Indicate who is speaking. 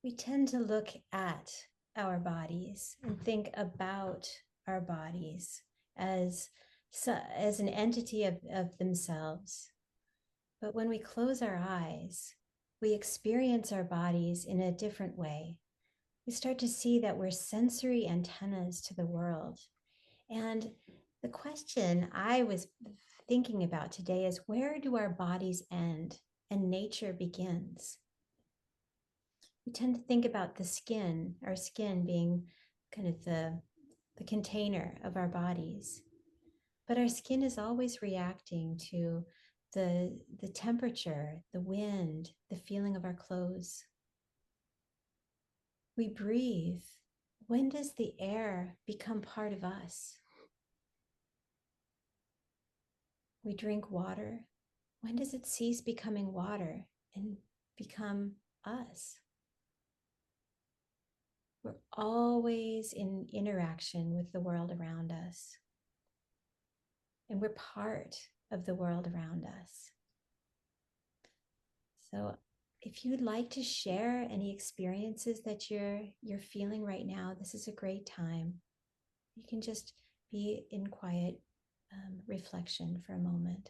Speaker 1: We tend to look at our bodies and think about our bodies as, as an entity of themselves. But when we close our eyes, we experience our bodies in a different way. We start to see that we're sensory antennas to the world. And the question I was thinking about today is, where do our bodies end and nature begins? We tend to think about the skin, our skin being kind of the container of our bodies. But our skin is always reacting to the temperature, the wind, the feeling of our clothes. We breathe. When does the air become part of us? We drink water. When does it cease becoming water and become us? We're always in interaction with the world around us, and we're part of the world around us. So if you'd like to share any experiences that you're feeling right now, this is a great time. You can just be in quiet reflection for a moment.